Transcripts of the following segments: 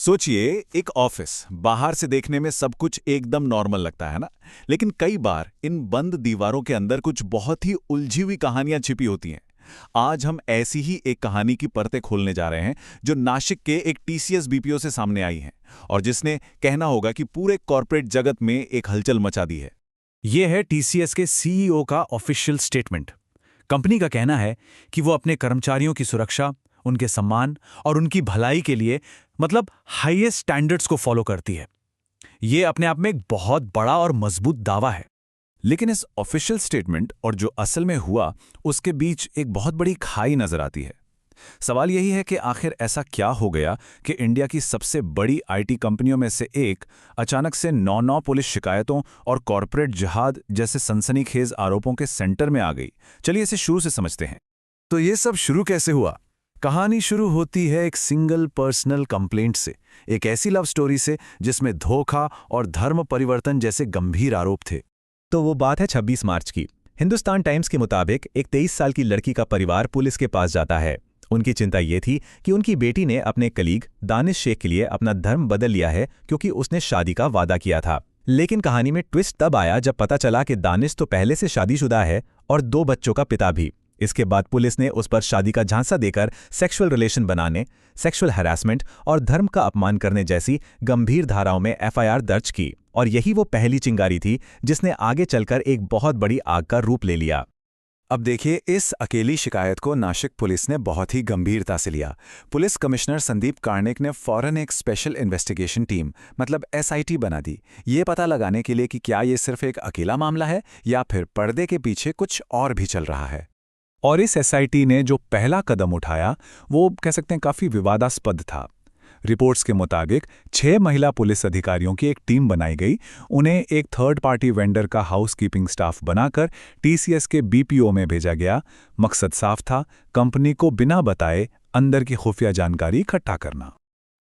सोचिए, एक ऑफिस बाहर से देखने में सब कुछ एकदम नॉर्मल लगता है ना। लेकिन कई बार इन बंद दीवारों के अंदर कुछ बहुत ही उलझी हुई कहानियां छिपी होती हैं। आज हम ऐसी ही एक कहानी की परतें खोलने जा रहे हैं, जो नासिक के एक टीसीएस बीपीओ से सामने आई है और जिसने कहना होगा कि पूरे कॉर्पोरेट जगत में एक हलचल मचा दी है। ये है टीसीएस के सीईओ का ऑफिशियल स्टेटमेंट। कंपनी का कहना है कि वो अपने कर्मचारियों की सुरक्षा, उनके सम्मान और उनकी भलाई के लिए हाईएस्ट स्टैंडर्ड्स को फॉलो करती है। ये अपने आप में एक बहुत बड़ा और मजबूत दावा है। लेकिन इस ऑफिशियल स्टेटमेंट और जो असल में हुआ, उसके बीच एक बहुत बड़ी खाई नजर आती है। सवाल यही है कि आखिर ऐसा क्या हो गया कि इंडिया की सबसे बड़ी आईटी कंपनियों में से एक अचानक से 9 पुलिस शिकायतों और कॉरपोरेट जिहाद जैसे सनसनीखेज आरोपों के सेंटर में आ गई। चलिए इसे शुरू से समझते हैं। तो ये सब शुरू कैसे हुआ? कहानी शुरू होती है एक सिंगल पर्सनल कंप्लेंट से, एक ऐसी लव स्टोरी से जिसमें धोखा और धर्म परिवर्तन जैसे गंभीर आरोप थे। तो वो बात है 26 मार्च की। हिंदुस्तान टाइम्स के मुताबिक एक 23 साल की लड़की का परिवार पुलिस के पास जाता है। उनकी चिंता ये थी कि उनकी बेटी ने अपने कलीग दानिश शेख के लिए अपना धर्म बदल लिया है, क्योंकि उसने शादी का वादा किया था। लेकिन कहानी में ट्विस्ट तब आया जब पता चला कि दानिश तो पहले से शादीशुदा है और 2 बच्चों का पिता भी। इसके बाद पुलिस ने उस पर शादी का झांसा देकर सेक्सुअल रिलेशन बनाने, सेक्सुअल हैरासमेंट और धर्म का अपमान करने जैसी गंभीर धाराओं में एफआईआर दर्ज की। और यही वो पहली चिंगारी थी जिसने आगे चलकर एक बहुत बड़ी आग का रूप ले लिया। अब देखिए, इस अकेली शिकायत को नासिक पुलिस ने बहुत ही गंभीरता से लिया। पुलिस कमिश्नर संदीप कार्णिक ने फौरन एक स्पेशल इन्वेस्टिगेशन टीम एसआईटी बना दी, ये पता लगाने के लिए कि क्या ये सिर्फ एक अकेला मामला है या फिर पर्दे के पीछे कुछ और भी चल रहा है। और इस एसआईटी ने जो पहला कदम उठाया वो कह सकते हैं काफी विवादास्पद था। रिपोर्ट्स के मुताबिक 6 महिला पुलिस अधिकारियों की एक टीम बनाई गई। उन्हें एक थर्ड पार्टी वेंडर का हाउसकीपिंग स्टाफ बनाकर टीसीएस के बीपीओ में भेजा गया। मकसद साफ था, कंपनी को बिना बताए अंदर की खुफिया जानकारी इकट्ठा करना।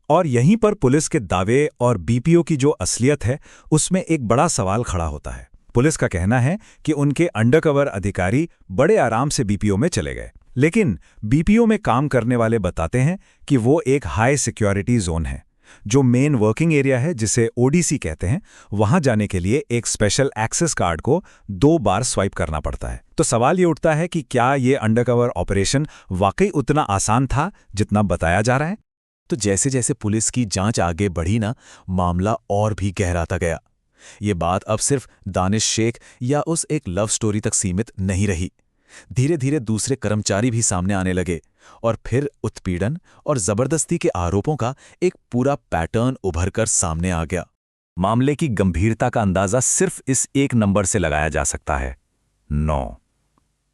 और यहीं पर पुलिस के दावे और बीपीओ की जो असलियत है, उसमें एक बड़ा सवाल खड़ा होता है। पुलिस का कहना है कि उनके अंडरकवर अधिकारी बड़े आराम से बीपीओ में चले गए, लेकिन बीपीओ में काम करने वाले बताते हैं कि वो एक हाई सिक्योरिटी जोन है। जो मेन वर्किंग एरिया है, जिसे ओडीसी कहते हैं, वहां जाने के लिए एक स्पेशल एक्सेस कार्ड को 2 बार स्वाइप करना पड़ता है। तो सवाल ये उठता है कि क्या ये अंडरकवर ऑपरेशन वाकई उतना आसान था जितना बताया जा रहा है? तो जैसे जैसे पुलिस की जांच आगे बढ़ी ना, मामला और भी गहराता गया। ये बात अब सिर्फ दानिश शेख या उस एक लव स्टोरी तक सीमित नहीं रही। धीरे धीरे दूसरे कर्मचारी भी सामने आने लगे और फिर उत्पीड़न और जबरदस्ती के आरोपों का एक पूरा पैटर्न उभरकर सामने आ गया। मामले की गंभीरता का अंदाजा सिर्फ इस एक नंबर से लगाया जा सकता है, 9।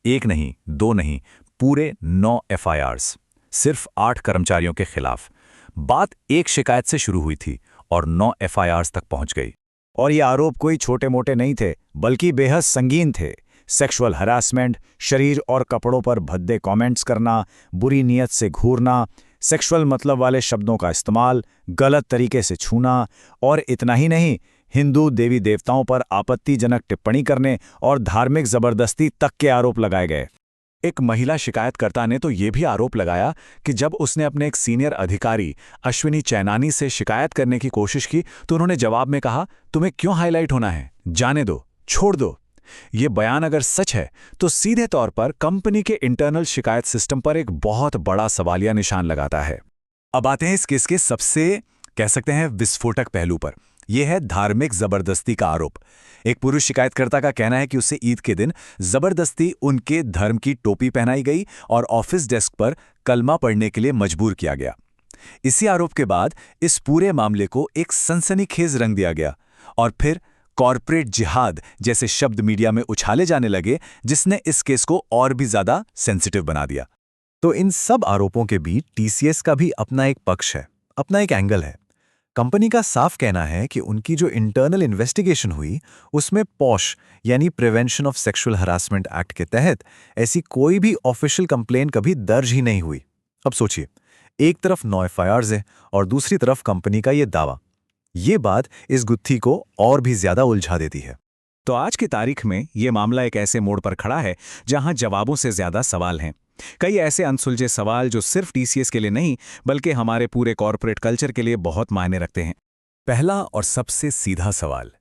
1 नहीं, 2 नहीं, पूरे 9 एफआईआर्स, सिर्फ 8 कर्मचारियों के खिलाफ। बात एक शिकायत से शुरू हुई थी और 9 एफआईआर्स तक पहुंच गई। और ये आरोप कोई छोटे मोटे नहीं थे, बल्कि बेहद संगीन थे। सेक्सुअल हरासमेंट, शरीर और कपड़ों पर भद्दे कमेंट्स करना, बुरी नीयत से घूरना, सेक्सुअल मतलब वाले शब्दों का इस्तेमाल, गलत तरीके से छूना, और इतना ही नहीं, हिंदू देवी देवताओं पर आपत्तिजनक टिप्पणी करने और धार्मिक जबरदस्ती तक के आरोप लगाए गए। एक महिला शिकायतकर्ता ने तो ये भी आरोप लगाया कि जब उसने अपने एक सीनियर अधिकारी अश्विनी चैनानी से शिकायत करने की कोशिश की तो उन्होंने जवाब में कहा, तुम्हें क्यों हाईलाइट होना है, जाने दो, छोड़ दो। ये बयान अगर सच है तो सीधे तौर पर कंपनी के इंटरनल शिकायत सिस्टम पर एक बहुत बड़ा सवालिया निशान लगाता है। अब आते हैं इस केस के सबसे कह सकते हैं विस्फोटक पहलू पर। यह है धार्मिक जबरदस्ती का आरोप। एक पुरुष शिकायतकर्ता का कहना है कि उसे ईद के दिन जबरदस्ती उनके धर्म की टोपी पहनाई गई और ऑफिस डेस्क पर कलमा पढ़ने के लिए मजबूर किया गया। इसी आरोप के बाद इस पूरे मामले को एक सनसनीखेज रंग दिया गया और फिर कॉरपोरेट जिहाद जैसे शब्द मीडिया में उछाले जाने लगे, जिसने इस केस को और भी ज्यादा सेंसिटिव बना दिया। तो इन सब आरोपों के बीच टीसीएस का भी अपना एक पक्ष है, अपना एक एंगल है। कंपनी का साफ कहना है कि उनकी जो इंटरनल इन्वेस्टिगेशन हुई, उसमें पॉश यानी prevention of sexual harassment act के तहत ऐसी कोई भी ऑफिशियल कंप्लेंट कभी दर्ज ही नहीं हुई। अब सोचिए, एक तरफ 9 एफआईआर्स है और दूसरी तरफ कंपनी का ये दावा। ये बात इस गुत्थी को और भी ज्यादा उलझा देती है। तो आज की तारीख में ये मामला एक ऐसे मोड़ पर खड़ा है जहां जवाबों से ज्यादा सवाल हैं। कई ऐसे अनसुलझे सवाल जो सिर्फ टीसीएस के लिए नहीं बल्कि हमारे पूरे कॉर्पोरेट कल्चर के लिए बहुत मायने रखते हैं। पहला और सबसे सीधा सवाल,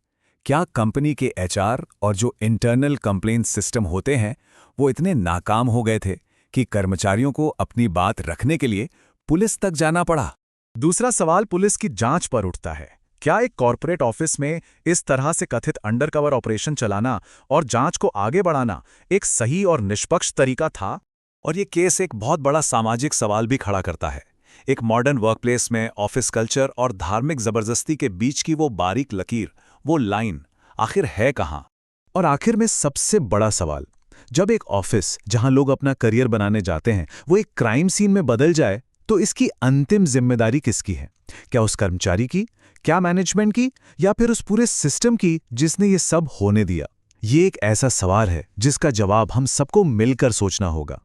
क्या कंपनी के एचआर और जो इंटरनल कंप्लेंट सिस्टम होते हैं वो इतने नाकाम हो गए थे कि कर्मचारियों को अपनी बात रखने के लिए पुलिस तक जाना पड़ा? दूसरा सवाल पुलिस की जांच पर उठता है। क्या एक कॉर्पोरेट ऑफिस में इस तरह से कथित अंडरकवर ऑपरेशन चलाना और जांच को आगे बढ़ाना एक सही और निष्पक्ष तरीका था? और ये केस एक बहुत बड़ा सामाजिक सवाल भी खड़ा करता है। एक मॉडर्न वर्कप्लेस में ऑफिस कल्चर और धार्मिक जबरदस्ती के बीच की वो बारीक लकीर, वो लाइन आखिर है कहाँ? और आखिर में सबसे बड़ा सवाल, जब एक ऑफिस जहां लोग अपना करियर बनाने जाते हैं वो एक क्राइम सीन में बदल जाए तो इसकी अंतिम जिम्मेदारी किसकी है? क्या उस कर्मचारी की, क्या मैनेजमेंट की, या फिर उस पूरे सिस्टम की जिसने ये सब होने दिया? ये एक ऐसा सवाल है जिसका जवाब हम सबको मिलकर सोचना होगा।